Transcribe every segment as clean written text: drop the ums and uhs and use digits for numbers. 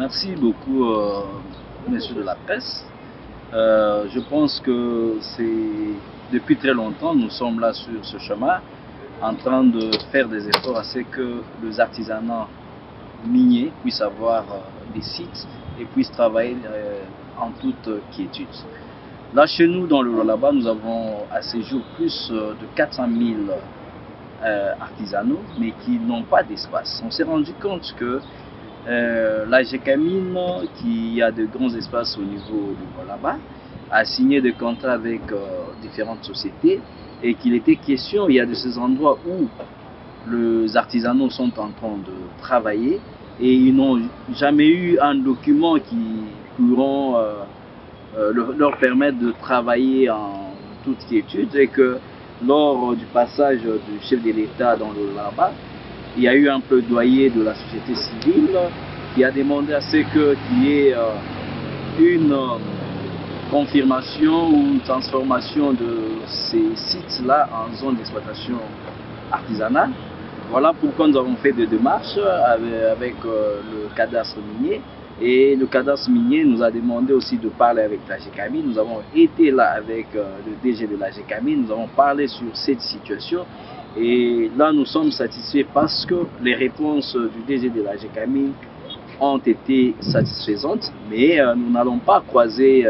Merci beaucoup, monsieur de la presse. Je pense que c'est depuis très longtemps, nous sommes là sur ce chemin, en train de faire des efforts à ce que les artisanats miniers puissent avoir des sites et puissent travailler en toute quiétude. Là, chez nous, dans le Lualaba, nous avons à ce jour plus de 400 000 artisanaux, mais qui n'ont pas d'espace. On s'est rendu compte que la GECAMIN, qui a de grands espaces au niveau du Lualaba, a signé des contrats avec différentes sociétés et qu'il était question, il y a de ces endroits où les artisanaux sont en train de travailler et ils n'ont jamais eu un document qui pourront leur permettre de travailler en toute quiétude, et que lors du passage du chef de l'État dans le Lualaba, il y a eu un plaidoyer de la société civile qui a demandé à ce qu'il y ait une confirmation ou une transformation de ces sites-là en zone d'exploitation artisanale. Voilà pourquoi nous avons fait des démarches avec le cadastre minier. Et le cadastre minier nous a demandé aussi de parler avec la GECAMIN. Nous avons été là avec le DG de la GECAMIN. Nous avons parlé sur cette situation. Et là, nous sommes satisfaits parce que les réponses du DG de la GECAMIN ont été satisfaisantes. Mais nous n'allons pas croiser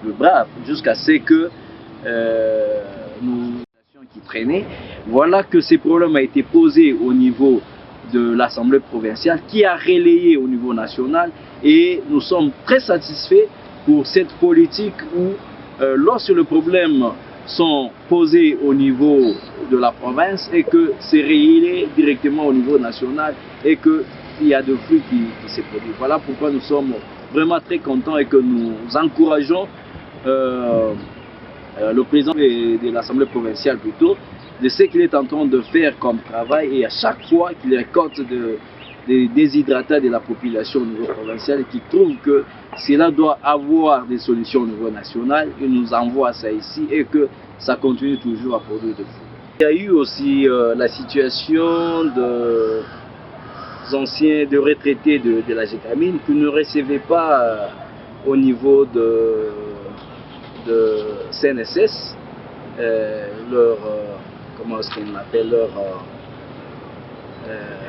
le bras jusqu'à ce que nous qui traînaient. Voilà que ces problèmes ont été posés au niveau de l'Assemblée provinciale, qui a relayé au niveau national, et nous sommes très satisfaits pour cette politique où lorsque les problèmes sont posés au niveau de la province et que c'est relayé directement au niveau national et qu'il y a de flux qui se produisent. Voilà pourquoi nous sommes vraiment très contents et que nous encourageons le président de l'Assemblée provinciale plutôt, de ce qu'il est en train de faire comme travail, et à chaque fois qu'il récolte des déshydratats de la population au niveau provincial et qu'il trouve que cela doit avoir des solutions au niveau national, il nous envoie ça ici et que ça continue toujours à produire de fou. Il y a eu aussi la situation de retraités de la GECAMIN qui ne recevaient pas au niveau de CNSS leur comment est-ce qu'on appelle leur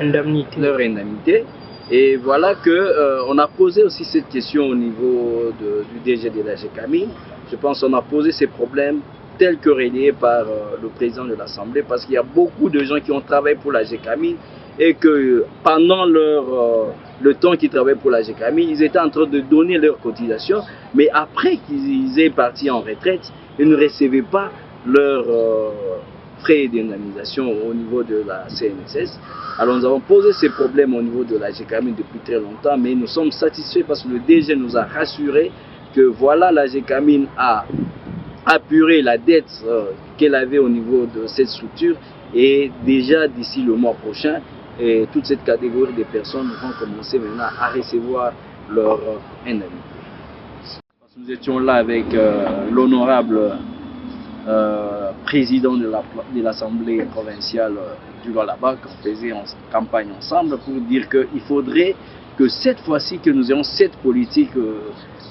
indemnité. Et voilà que on a posé aussi cette question au niveau du DG de la GECAMIN. Je pense qu'on a posé ces problèmes tels que relayés par le président de l'Assemblée, parce qu'il y a beaucoup de gens qui ont travaillé pour la GECAMIN et que pendant le temps qu'ils travaillaient pour la GECAMIN, ils étaient en train de donner leur cotisation, mais après qu'ils aient parti en retraite, ils ne recevaient pas leurs frais d'indemnisation au niveau de la CNSS. Alors nous avons posé ces problèmes au niveau de la GECAMIN depuis très longtemps, mais nous sommes satisfaits parce que le DG nous a rassuré que voilà, la GECAMIN a apuré la dette qu'elle avait au niveau de cette structure, et déjà d'ici le mois prochain, et toute cette catégorie de personnes vont commencer maintenant à recevoir leur indemnité. Nous étions là avec l'honorable président de l'Assemblée provinciale du Lualaba, qu'on faisait en campagne ensemble pour dire qu'il faudrait que cette fois-ci que nous ayons cette politique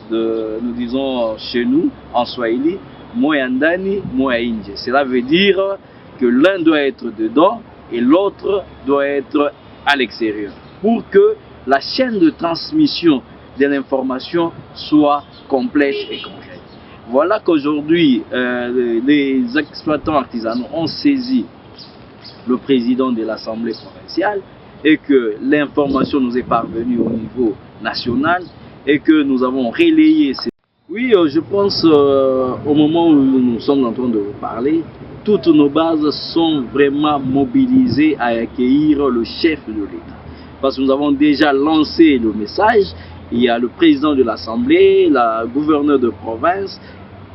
nous disons chez nous en Swahili, moya ndani, moya nje. Cela veut dire que l'un doit être dedans et l'autre doit être à l'extérieur, pour que la chaîne de transmission de l'information soit complète et concrète. Voilà qu'aujourd'hui, les exploitants artisanaux ont saisi le président de l'Assemblée provinciale et que l'information nous est parvenue au niveau national et que nous avons relayé ces... Oui, je pense au moment où nous sommes en train de vous parler, toutes nos bases sont vraiment mobilisées à accueillir le chef de l'État. Parce que nous avons déjà lancé le message. Il y a le président de l'Assemblée, la gouverneure de province,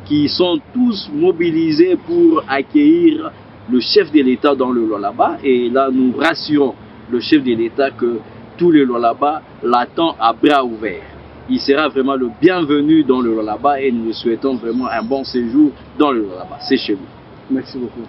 qui sont tous mobilisés pour accueillir le chef de l'État dans le Lualaba. Et là, nous rassurons le chef de l'État que tout le Lualaba l'attend à bras ouverts. Il sera vraiment le bienvenu dans le Lualaba et nous lui souhaitons vraiment un bon séjour dans le Lualaba. C'est chez vous. Merci beaucoup.